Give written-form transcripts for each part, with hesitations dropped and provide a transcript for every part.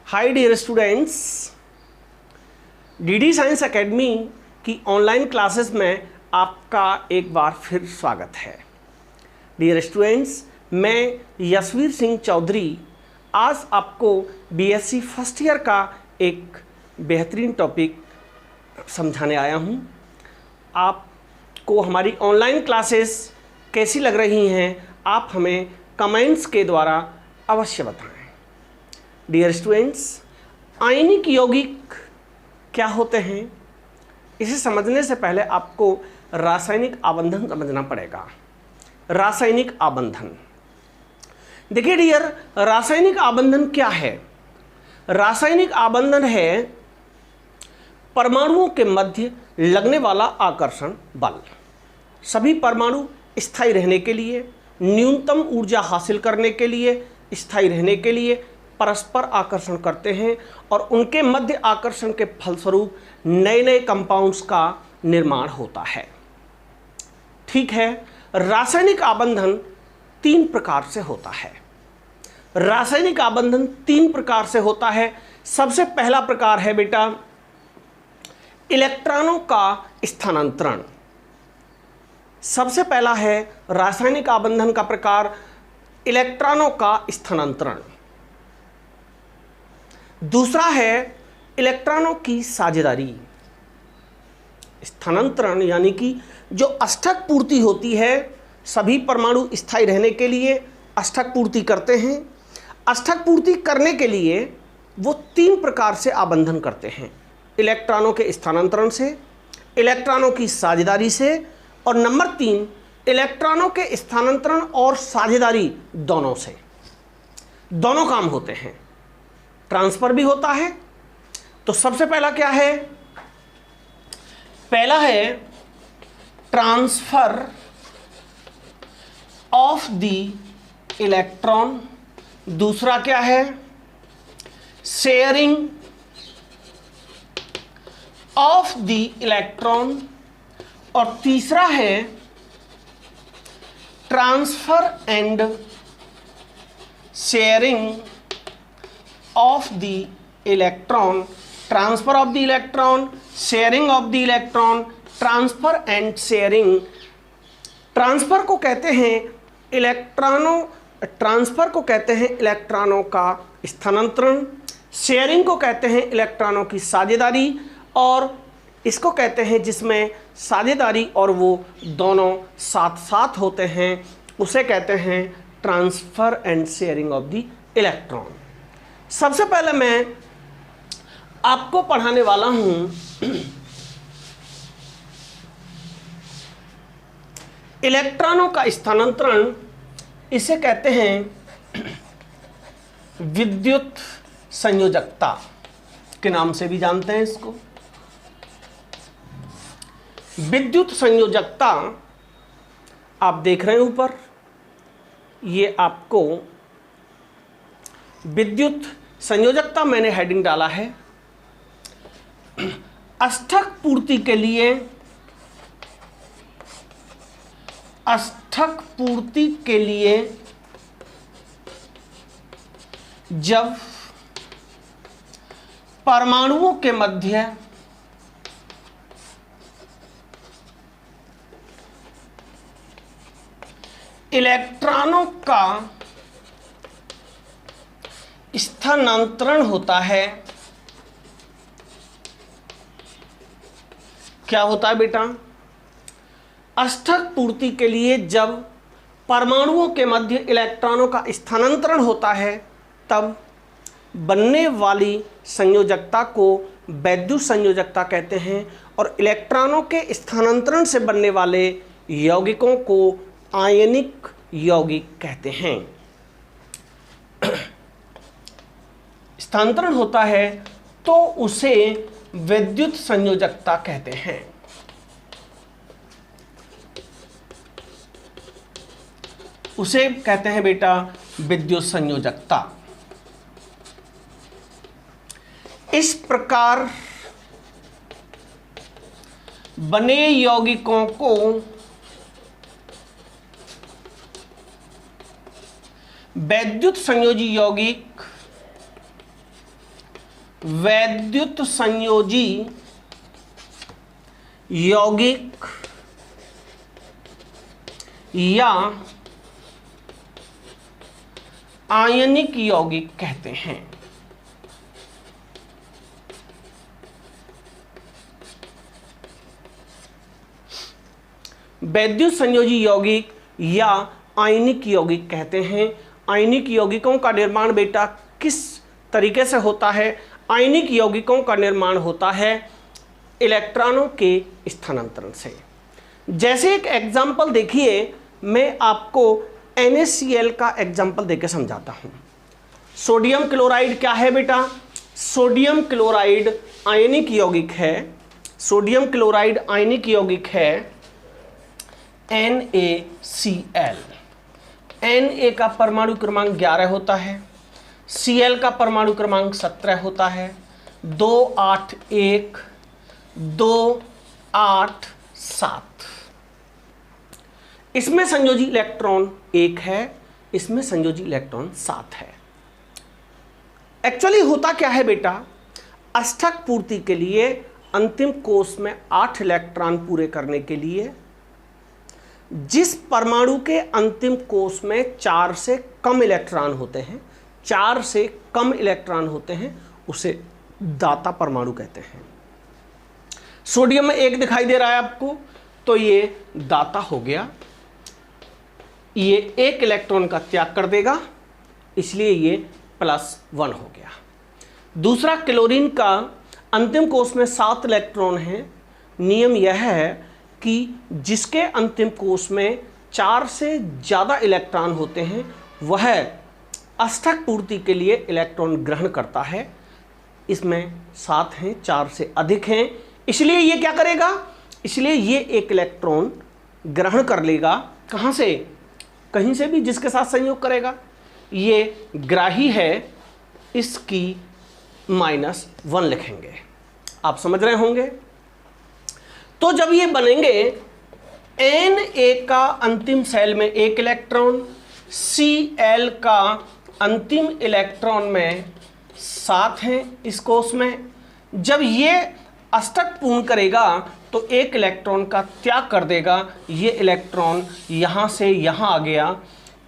हाय dear students, DD science academy की online classes में आपका एक बार फिर स्वागत है। डियर स्टूडेंट्स, मैं यशवीर सिंह चौधरी आज आपको बीएससी फर्स्ट ईयर का एक बेहतरीन टॉपिक समझाने आया हूं। आपको हमारी ऑनलाइन क्लासेस कैसी लग रही हैं, आप हमें कमेंट्स के द्वारा अवश्य बताएं। डियर स्टूडेंट्स, आयनिक यौगिक क्या होते हैं, इसे समझने से पहले आपको रासायनिक आबंधन समझना पड़ेगा। रासायनिक आबंधन, देखिए डियर, रासायनिक आबंधन क्या है? रासायनिक आबंधन है परमाणुओं के मध्य लगने वाला आकर्षण बल। सभी परमाणु स्थायी रहने के लिए, न्यूनतम ऊर्जा हासिल करने के लिए, स्थायी रहने के लिए परस्पर आकर्षण करते हैं और उनके मध्य आकर्षण के फलस्वरूप नए नए कंपाउंड्स का निर्माण होता है। ठीक है, रासायनिक आबंधन तीन प्रकार से होता है। रासायनिक आबंधन तीन प्रकार से होता है। सबसे पहला प्रकार है बेटा इलेक्ट्रॉनों का स्थानांतरण। सबसे पहला है रासायनिक आबंधन का प्रकार इलेक्ट्रॉनों का स्थानांतरण। दूसरा है इलेक्ट्रॉनों की साझेदारी। स्थानांतरण यानी कि जो अष्टक पूर्ति होती है, सभी परमाणु स्थायी रहने के लिए अष्टक पूर्ति करते हैं। अष्टक पूर्ति करने के लिए वो तीन प्रकार से आबंधन करते हैं: इलेक्ट्रॉनों के स्थानांतरण से, इलेक्ट्रॉनों की साझेदारी से, और नंबर तीन इलेक्ट्रॉनों के स्थानांतरण और साझेदारी दोनों से। दोनों काम होते हैं, ट्रांसफर भी होता है। तो सबसे पहला क्या है? पहला है ट्रांसफर ऑफ द इलेक्ट्रॉन। दूसरा क्या है? Sharing of the electron. और तीसरा है transfer and sharing of the electron. Transfer of the electron, sharing of the electron, transfer and sharing. Transfer को कहते हैं इलेक्ट्रॉनों का स्थानांतरण, शेयरिंग को कहते हैं इलेक्ट्रॉनों की साझेदारी, और इसको कहते हैं जिसमें साझेदारी और वो दोनों साथ साथ होते हैं, उसे कहते हैं transfer and sharing of the electron. सबसे पहले मैं आपको पढ़ाने वाला हूं इलेक्ट्रॉनों का स्थानांतरण। इसे कहते हैं विद्युत संयोजकता के नाम से भी जानते हैं इसको। विद्युत संयोजकता आप देख रहे हैं ऊपर, ये आपको विद्युत संयोजकता मैंने हेडिंग डाला है। अष्टक पूर्ति के लिए जब परमाणुओं के मध्य इलेक्ट्रॉनों का स्थानांतरण होता है। क्या होता है बेटा? अष्टक पूर्ति के लिए जब परमाणुओं के मध्य इलेक्ट्रॉनों का स्थानांतरण होता है, तब बनने वाली संयोजकता को वैद्युत संयोजकता कहते हैं, और इलेक्ट्रॉनों के स्थानांतरण से बनने वाले यौगिकों को आयनिक यौगिक कहते हैं। स्थानांतरण होता है तो उसे विद्युत संयोजकता कहते हैं। उसे कहते हैं बेटा विद्युत संयोजकता। इस प्रकार बने यौगिकों को वैद्युत संयोजी यौगिक वैद्युत संयोजी यौगिक या आयनिक यौगिक कहते हैं। वैद्युत संयोजी यौगिक या आयनिक यौगिक कहते हैं। आयनिक यौगिकों का निर्माण बेटा किस तरीके से होता है? आयनिक यौगिकों का निर्माण होता है इलेक्ट्रॉनों के स्थानांतरण से। जैसे एक एग्जाम्पल देखिए, मैं आपको NaCl का एग्जाम्पल देकर समझाता हूं। सोडियम क्लोराइड क्या है बेटा? सोडियम क्लोराइड आयनिक यौगिक है। सोडियम क्लोराइड आयनिक यौगिक है NaCl। Na का परमाणु क्रमांक 11 होता है, Cl का परमाणु क्रमांक 17 होता है। 2 8 1 2 8 7। इसमें संयोजी इलेक्ट्रॉन 1 है, इसमें संयोजी इलेक्ट्रॉन 7 है। एक्चुअली होता क्या है बेटा? अष्टक पूर्ति के लिए अंतिम कोष में 8 इलेक्ट्रॉन पूरे करने के लिए जिस परमाणु के अंतिम कोष में 4 से कम इलेक्ट्रॉन होते हैं, 4 से कम इलेक्ट्रॉन होते हैं, उसे दाता परमाणु कहते हैं। सोडियम में 1 दिखाई दे रहा है आपको, तो ये दाता हो गया। ये 1 इलेक्ट्रॉन का त्याग कर देगा, इसलिए ये +1 हो गया। दूसरा, क्लोरीन का अंतिम कोष में 7 इलेक्ट्रॉन हैं। नियम यह है कि जिसके अंतिम कोष में 4 से ज़्यादा इलेक्ट्रॉन होते हैं वह अष्टक पूर्ति के लिए इलेक्ट्रॉन ग्रहण करता है। इसमें 7 हैं, 4 से अधिक हैं, इसलिए ये क्या करेगा? इसलिए ये 1 इलेक्ट्रॉन ग्रहण कर लेगा। कहाँ से? कहीं से भी, जिसके साथ संयोग करेगा। ये ग्राही है, इसकी -1 लिखेंगे। आप समझ रहे होंगे। तो जब ये बनेंगे, Na का अंतिम सेल में 1 इलेक्ट्रॉन, Cl का अंतिम इलेक्ट्रॉन में 7 हैं इस कोष में। जब ये अष्टक पूर्ण करेगा तो 1 इलेक्ट्रॉन का त्याग कर देगा। ये इलेक्ट्रॉन यहाँ से यहाँ आ गया।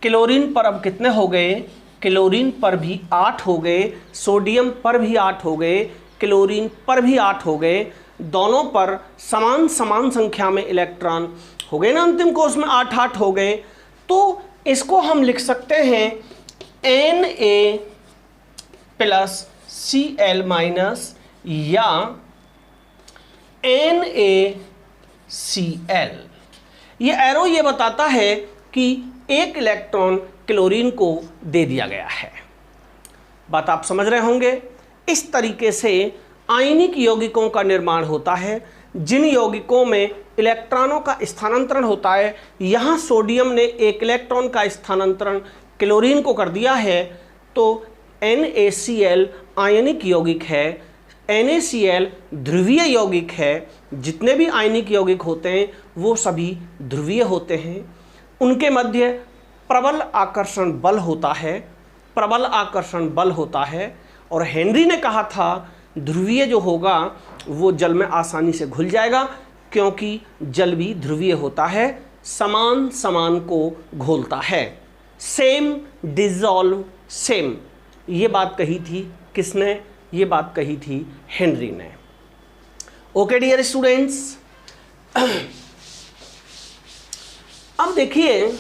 क्लोरीन पर अब कितने हो गए? क्लोरीन पर भी 8 हो गए, सोडियम पर भी 8 हो गए, क्लोरीन पर भी 8 हो गए। दोनों पर समान समान संख्या में इलेक्ट्रॉन हो गए ना, अंतिम कोष में 8-8 हो गए। तो इसको हम लिख सकते हैं Na + Cl- या NaCl। ये एरो ये बताता है कि 1 इलेक्ट्रॉन क्लोरीन को दे दिया गया है। बात आप समझ रहे होंगे। इस तरीके से आयनिक यौगिकों का निर्माण होता है, जिन यौगिकों में इलेक्ट्रॉनों का स्थानांतरण होता है। यहाँ सोडियम ने 1 इलेक्ट्रॉन का स्थानांतरण क्लोरीन को कर दिया है, तो NaCl आयनिक यौगिक है, NaCl ध्रुवीय यौगिक है। जितने भी आयनिक यौगिक होते हैं वो सभी ध्रुवीय होते हैं। उनके मध्य प्रबल आकर्षण बल होता है, प्रबल आकर्षण बल होता है। और हेनरी ने कहा था ध्रुवीय जो होगा वो जल में आसानी से घुल जाएगा, क्योंकि जल भी ध्रुवीय होता है, समान समान को घोलता है। सेम डिजॉल्व सेम, ये बात कही थी किसने? ये बात कही थी हेनरी ने। ओके डियर स्टूडेंट्स, अब देखिए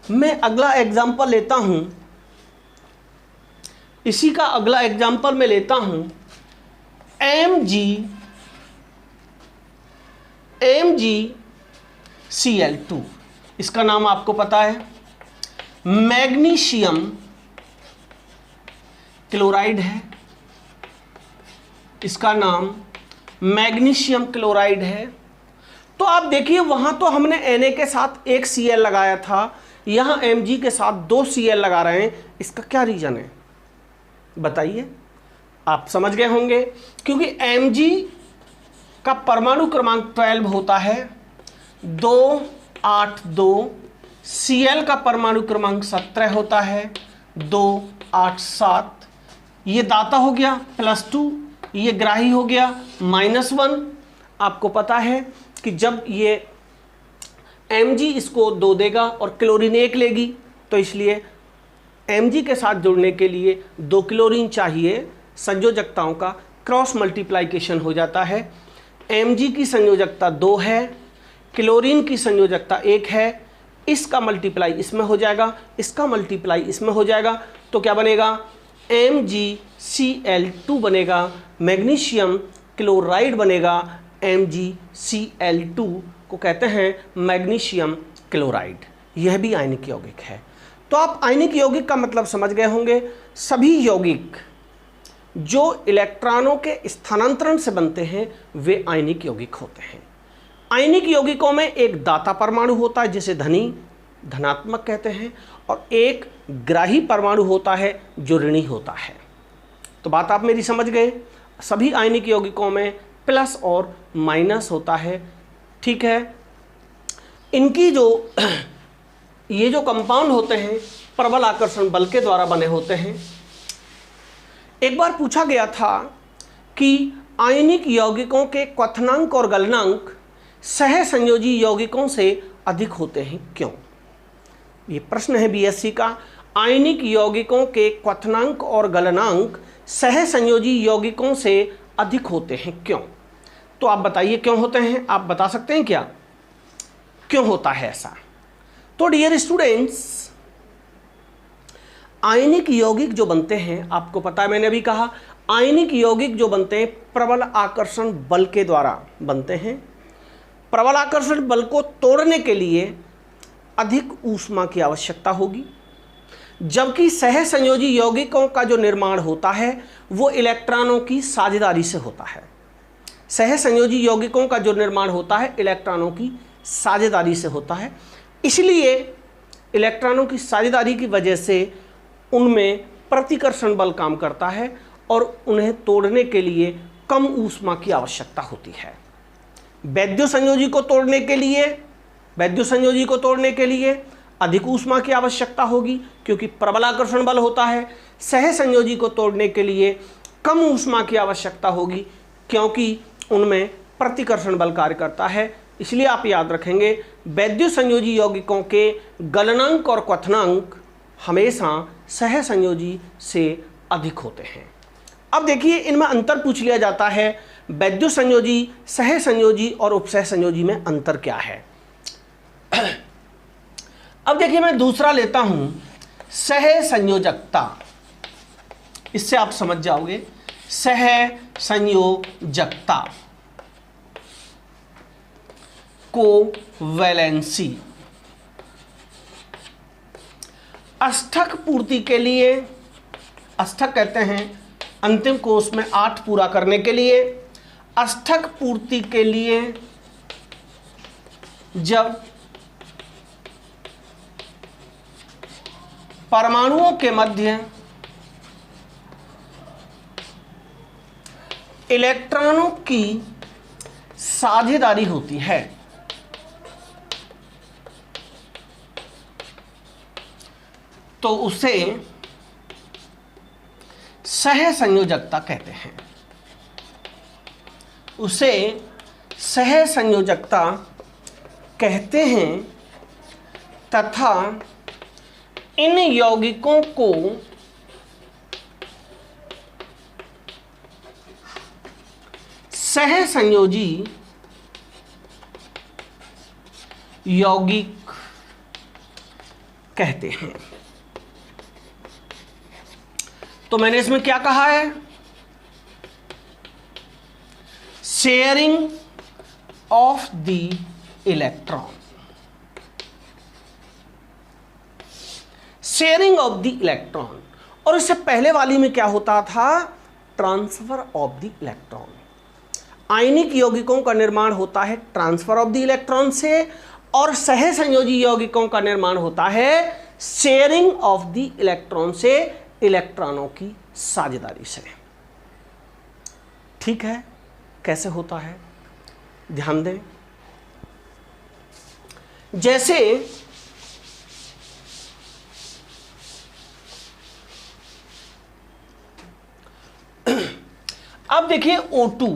मैं अगला एग्जाम्पल लेता हूं। इसी का अगला एग्जाम्पल मैं लेता हूं MgCl2। इसका नाम आपको पता है, मैग्नीशियम क्लोराइड है। इसका नाम मैग्नीशियम क्लोराइड है। तो आप देखिए वहां तो हमने Na के साथ 1 Cl लगाया था, यहां Mg के साथ 2 Cl लगा रहे हैं। इसका क्या रीजन है बताइए? आप समझ गए होंगे, क्योंकि Mg का परमाणु क्रमांक 12 होता है, 2 8 2। Cl का परमाणु क्रमांक 17 होता है, 2 8 7। ये दाता हो गया +2, ये ग्राही हो गया -1। आपको पता है कि जब ये Mg इसको 2 देगा और क्लोरीन 1 लेगी, तो इसलिए Mg के साथ जुड़ने के लिए 2 क्लोरीन चाहिए। संयोजकताओं का क्रॉस मल्टीप्लाइकेशन हो जाता है। Mg की संयोजकता 2 है, क्लोरीन की संयोजकता 1 है, इसका मल्टीप्लाई इसमें हो जाएगा, इसका मल्टीप्लाई इसमें हो जाएगा, तो क्या बनेगा MgCl2 बनेगा, मैग्नीशियम क्लोराइड बनेगा। MgCl2 को कहते हैं मैग्नीशियम क्लोराइड, यह भी आयनिक यौगिक है। तो आप आयनिक यौगिक का मतलब समझ गए होंगे। सभी यौगिक जो इलेक्ट्रॉनों के स्थानांतरण से बनते हैं वे आयनिक यौगिक होते हैं। आयनिक यौगिकों में एक दाता परमाणु होता है जिसे धनात्मक कहते हैं, और एक ग्राही परमाणु होता है जो ऋणी होता है। तो बात आप मेरी समझ गए। सभी आयनिक यौगिकों में प्लस और माइनस होता है, ठीक है। इनकी ये जो कंपाउंड होते हैं प्रबल आकर्षण बल के द्वारा बने होते हैं। एक बार पूछा गया था कि आयनिक यौगिकों के क्वथनांक और गलनांक सहसंयोजी यौगिकों से अधिक होते हैं, क्यों? ये प्रश्न है बीएससी का। आयनिक यौगिकों के क्वथनांक और गलनांक सहसंयोजी यौगिकों से अधिक होते हैं, क्यों? तो आप बताइए क्यों होते हैं? आप बता सकते हैं क्या क्यों होता है ऐसा? तो डियर स्टूडेंट्स, आयनिक यौगिक जो बनते हैं, आपको पता है मैंने अभी कहा, आयनिक यौगिक जो बनते हैं प्रबल आकर्षण बल के द्वारा बनते हैं। प्रबल आकर्षण बल को तोड़ने के लिए अधिक ऊष्मा की आवश्यकता होगी, जबकि सहसंयोजी यौगिकों का जो निर्माण होता है वो इलेक्ट्रॉनों की साझेदारी से होता है। सहसंयोजी यौगिकों का जो निर्माण होता है इलेक्ट्रॉनों की साझेदारी से होता है, इसलिए इलेक्ट्रॉनों की साझेदारी की वजह से उनमें प्रतिकर्षण बल काम करता है और उन्हें तोड़ने के लिए कम ऊष्मा की आवश्यकता होती है। वैद्युत संयोजी को तोड़ने के लिए अधिक ऊष्मा की आवश्यकता होगी, क्योंकि प्रबल आकर्षण बल होता है। सहसंयोजी को तोड़ने के लिए कम ऊष्मा की आवश्यकता होगी, क्योंकि उनमें प्रतिकर्षण बल कार्य करता है। इसलिए आप याद रखेंगे, वैद्युत संयोजी यौगिकों के गलनांक और क्वथनांक हमेशा सहसंयोजी से अधिक होते हैं। अब देखिए, इनमें अंतर पूछ लिया जाता है। वैद्युत संयोजी, सहसंयोजी और उपसहसंयोजी में अंतर क्या है? अब देखिए, मैं दूसरा लेता हूं सहसंयोजकता, इससे आप समझ जाओगे। सहसंयोजकता, कोवैलेंसी, अष्टक पूर्ति के लिए, अष्टक कहते हैं अंतिम कोष में 8 पूरा करने के लिए, अष्टक पूर्ति के लिए जब परमाणुओं के मध्य इलेक्ट्रॉनों की साझेदारी होती है, तो उसे सहसंयोजकता कहते हैं। उसे सहसंयोजकता कहते हैं तथा इन यौगिकों को सहसंयोजी यौगिक कहते हैं। तो मैंने इसमें क्या कहा है? Sharing of the electron, sharing of the electron. और इससे पहले वाली में क्या होता था? Transfer of the electron. आयनिक यौगिकों का निर्माण होता है ट्रांसफर ऑफ द इलेक्ट्रॉन से, और सहसंयोजी यौगिकों का निर्माण होता है शेयरिंग ऑफ द इलेक्ट्रॉन से, इलेक्ट्रॉनों की साझेदारी से। ठीक है, कैसे होता है ध्यान दें। जैसे अब देखिए O2,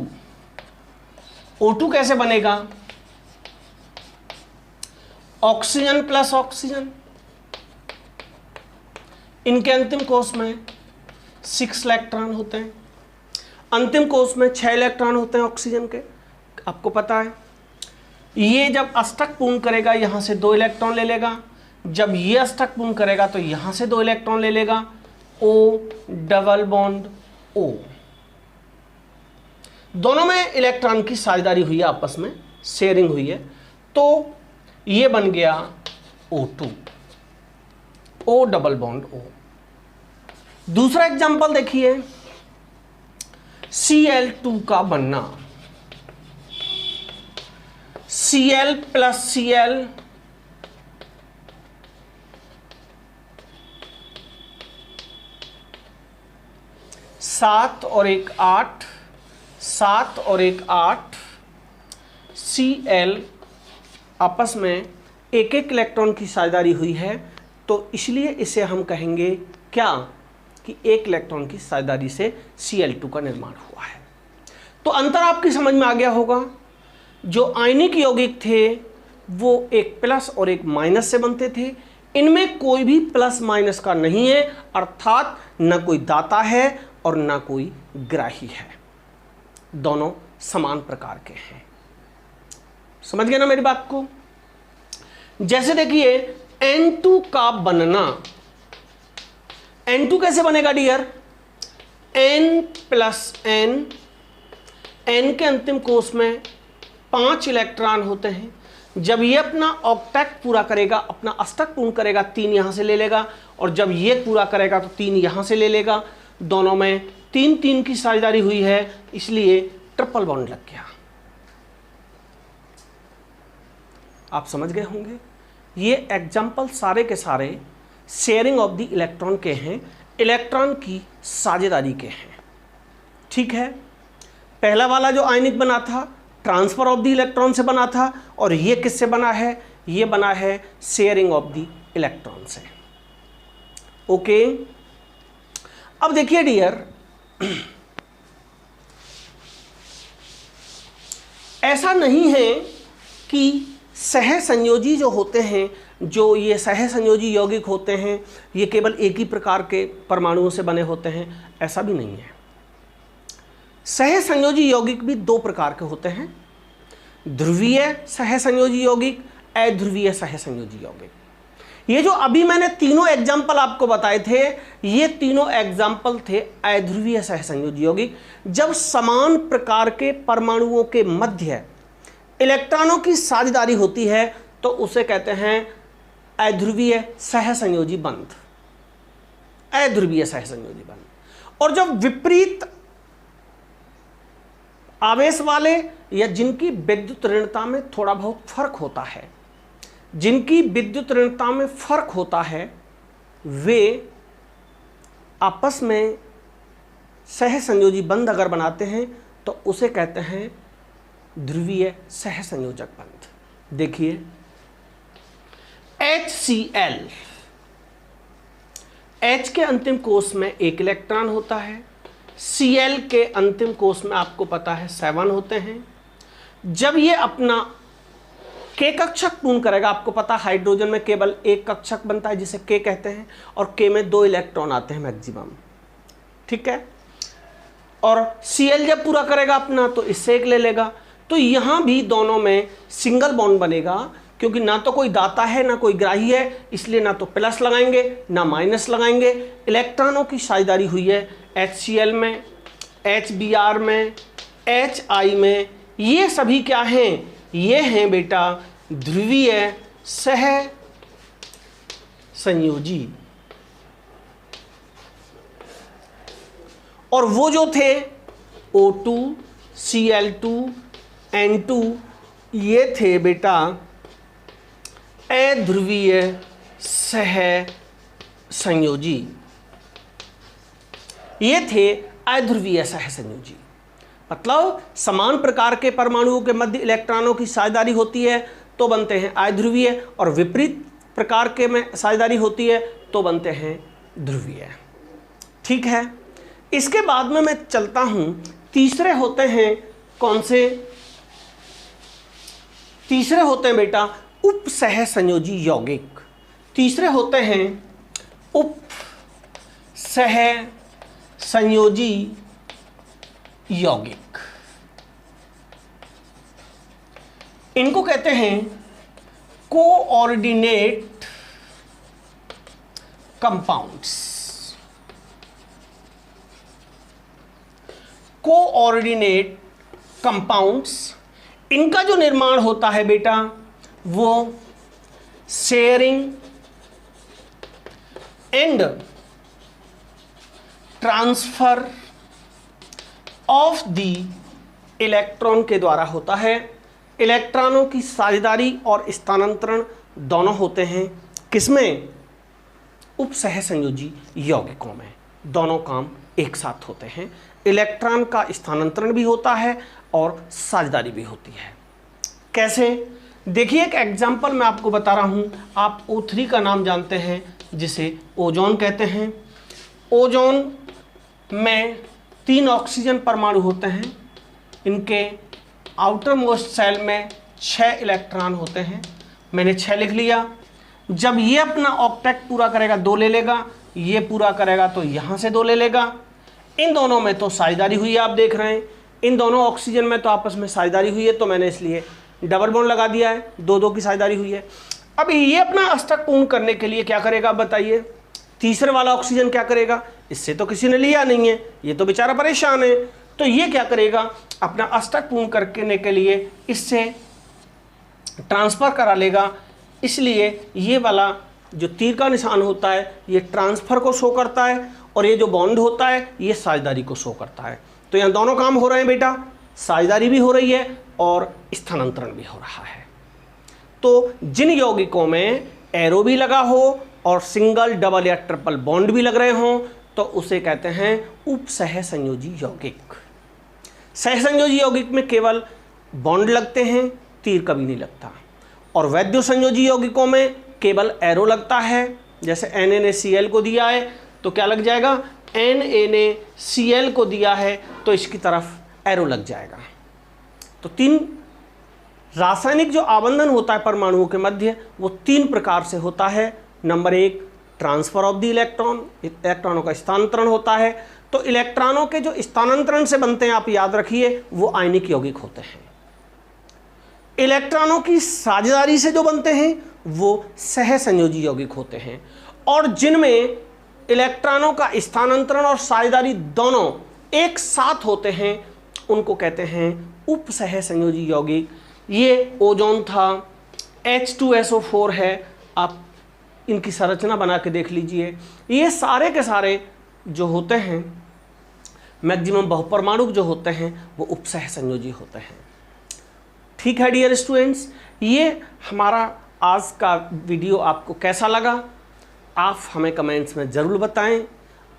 O2 कैसे बनेगा? ऑक्सीजन प्लस ऑक्सीजन, इनके अंतिम कोष में 6 इलेक्ट्रॉन होते हैं, अंतिम कोष में 6 इलेक्ट्रॉन होते हैं ऑक्सीजन के, आपको पता है। ये जब अष्टक पूर्ण करेगा यहां से 2 इलेक्ट्रॉन ले लेगा, जब ये अष्टक पूर्ण करेगा तो यहां से 2 इलेक्ट्रॉन ले लेगा, O डबल बॉन्ड O। दोनों में इलेक्ट्रॉन की साझेदारी हुई है, आपस में शेयरिंग हुई है, तो ये बन गया O2, O double bond O। दूसरा एग्जांपल देखिए, Cl2 का बनना, Cl प्लस Cl, सात और एक 8, 7 और एक 8, Cl आपस में एक एक इलेक्ट्रॉन की साझेदारी हुई है, तो इसलिए इसे हम कहेंगे क्या कि एक इलेक्ट्रॉन की साझेदारी से Cl2 का निर्माण हुआ है। तो अंतर आपकी समझ में आ गया होगा। जो आयनिक यौगिक थे वो एक प्लस और एक माइनस से बनते थे, इनमें कोई भी प्लस माइनस का नहीं है, अर्थात न कोई दाता है और न कोई ग्राही है, दोनों समान प्रकार के हैं। समझ गए ना मेरी बात को? जैसे देखिए N2 का बनना, N2 कैसे बनेगा डियर? N प्लस N, N के अंतिम कोष में 5 इलेक्ट्रॉन होते हैं, जब ये अपना ऑक्टेट पूरा करेगा, अपना अष्टक पूर्ण करेगा, 3 यहां से ले लेगा, और जब ये पूरा करेगा तो 3 यहां से ले लेगा। दोनों में 3-3 की साझेदारी हुई है, इसलिए ट्रिपल बॉन्ड लग गया। आप समझ गए होंगे। ये एग्जाम्पल सारे के सारे शेयरिंग ऑफ द इलेक्ट्रॉन के हैं, इलेक्ट्रॉन की साझेदारी के हैं। ठीक है, पहला वाला जो आयनिक बना था ट्रांसफर ऑफ द इलेक्ट्रॉन से बना था, और ये किससे बना है? ये बना है शेयरिंग ऑफ द इलेक्ट्रॉन से। ओके, अब देखिए डियर, ऐसा नहीं है कि सहसंयोजी जो होते हैं, जो ये सहसंयोजी यौगिक होते हैं, ये केवल एक ही प्रकार के परमाणुओं से बने होते हैं, ऐसा भी नहीं है। सहसंयोजी यौगिक भी 2 प्रकार के होते हैं, ध्रुवीय सहसंयोजी यौगिक, अध्रुवीय सहसंयोजी यौगिक। ये जो अभी मैंने तीनों एग्जाम्पल आपको बताए थे, ये तीनों एग्जाम्पल थे अध्रुवीय सहसंयोजी यौगिक। जब समान प्रकार के परमाणुओं के मध्य इलेक्ट्रॉनों की साझेदारी होती है तो उसे कहते हैं अध्रुवीय सहसंयोजी बंध, अध्रुवीय सहसंयोजी बंध। और जब विपरीत आवेश वाले या जिनकी विद्युत ऋणता में थोड़ा बहुत फर्क होता है, जिनकी विद्युत ऋणता में फर्क होता है, वे आपस में सहसंयोजी बंध अगर बनाते हैं तो उसे कहते हैं ध्रुवीय सहसंयोजक बंध। देखिए HCl, H के अंतिम कोष में 1 इलेक्ट्रॉन होता है, Cl के अंतिम कोष में आपको पता है 7 होते हैं। जब ये अपना K कक्षक पूर्ण करेगा, आपको पता हाइड्रोजन में केवल 1 कक्षक बनता है जिसे K कहते हैं, और K में 2 इलेक्ट्रॉन आते हैं मैक्सिमम। ठीक है, और Cl जब पूरा करेगा अपना तो इससे 1 ले लेगा। तो यहां भी दोनों में सिंगल बॉन्ड बनेगा, क्योंकि ना तो कोई दाता है ना कोई ग्राही है, इसलिए ना तो प्लस लगाएंगे ना माइनस लगाएंगे। इलेक्ट्रॉनों की साझेदारी हुई है HCl में, HBr में, HI में। ये सभी क्या हैं? ये हैं बेटा ध्रुवीय सह संयोजी। और वो जो थे O2, Cl2, N2, ये थे बेटा अध्रुवीय सह संयोजी। ये थे अध्रुवीय सह संयोजी, मतलब समान प्रकार के परमाणुओं के मध्य इलेक्ट्रॉनों की साझेदारी होती है तो बनते हैं अध्रुवीय, और विपरीत प्रकार के में साझेदारी होती है तो बनते हैं ध्रुवीय। ठीक है, इसके बाद में मैं चलता हूं तीसरे होते हैं कौन से? तीसरे होते हैं बेटा उप सह संयोजी यौगिक। तीसरे होते हैं उप सह संयोजी यौगिक। इनको कहते हैं कोऑर्डिनेट कंपाउंड्स। कोऑर्डिनेट कंपाउंड्स, इनका जो निर्माण होता है बेटा वो sharing and transfer of the electron के द्वारा होता है। इलेक्ट्रॉनों की साझेदारी और स्थानांतरण दोनों होते हैं किसमें? उपसह संयोजी यौगिकों में। दोनों काम एक साथ होते हैं। इलेक्ट्रॉन का स्थानांतरण भी होता है और साझेदारी भी होती है। कैसे? देखिए एक एग्जाम्पल मैं आपको बता रहा हूं। आप O3 का नाम जानते हैं जिसे ओजोन कहते हैं। ओजोन में 3 ऑक्सीजन परमाणु होते हैं। इनके आउटर मोस्ट सेल में 6 इलेक्ट्रॉन होते हैं। मैंने 6 लिख लिया। जब ये अपना ऑक्टेट पूरा करेगा 2 ले लेगा, ये पूरा करेगा तो यहाँ से 2 ले लेगा। इन दोनों में तो साझेदारी हुई है, आप देख रहे हैं। इन दोनों ऑक्सीजन में तो आपस में साझेदारी हुई है, तो मैंने इसलिए डबल बॉन्ड लगा दिया है। 2-2 की साझेदारी हुई है। अब ये अपना अष्टक पूर्ण करने के लिए क्या करेगा बताइए? तीसरे वाला ऑक्सीजन क्या करेगा? इससे तो किसी ने लिया नहीं है, ये तो बेचारा परेशान है। तो ये क्या करेगा? अपना अष्टक पूर्ण करने के लिए इससे ट्रांसफ़र करा लेगा। इसलिए ये वाला जो तीर का निशान होता है ये ट्रांसफ़र को शो करता है, और ये जो बॉन्ड होता है ये साझेदारी को शो करता है। तो यहाँ दोनों काम हो रहे हैं बेटा, साझेदारी भी हो रही है और स्थानांतरण भी हो रहा है। तो जिन यौगिकों में एरो भी लगा हो और सिंगल, डबल या ट्रिपल बॉन्ड भी लग रहे हों तो उसे कहते हैं उपसह संयोजी यौगिक। सहसंयोजी यौगिक में केवल बॉन्ड लगते हैं, तीर कभी नहीं लगता। और वैद्य संयोजी यौगिकों में केवल एरो लगता है। जैसे NaCl को दिया है तो क्या लग जाएगा? NaCl को दिया है तो इसकी तरफ एरो लग जाएगा। तो 3 रासायनिक जो आबंधन होता है परमाणुओं के मध्य वो 3 प्रकार से होता है। Number 1 transfer of the electron, इलेक्ट्रॉनों का स्थानांतरण होता है। तो इलेक्ट्रॉनों के जो स्थानांतरण से बनते हैं आप याद रखिए वो आयनिक यौगिक होते हैं। इलेक्ट्रॉनों की साझेदारी से जो बनते हैं वो सहसंयोजी यौगिक होते हैं। और जिनमें इलेक्ट्रॉनों का स्थानांतरण और साझेदारी दोनों एक साथ होते हैं उनको कहते हैं उपसह संयोजी यौगिक। ये ओजोन था, H2SO4 है। आप इनकी संरचना बना के देख लीजिए। ये सारे के सारे जो होते हैं मैक्सिमम बहुपरमाणु जो होते हैं वो उपसह संयोजी होते हैं। ठीक है डियर स्टूडेंट्स, ये हमारा आज का वीडियो आपको कैसा लगा आप हमें कमेंट्स में ज़रूर बताएं,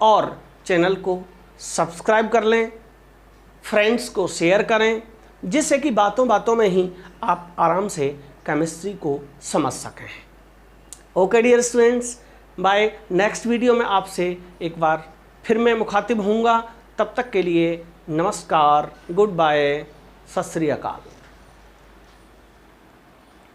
और चैनल को सब्सक्राइब कर लें, फ्रेंड्स को शेयर करें, जिससे कि बातों बातों में ही आप आराम से केमिस्ट्री को समझ सकें। Okay dear students, bye. Next video में आपसे एक बार फिर मैं मुखातिब होऊंगा। तब तक के लिए नमस्कार, गुड बाय, सत श्री अकाल।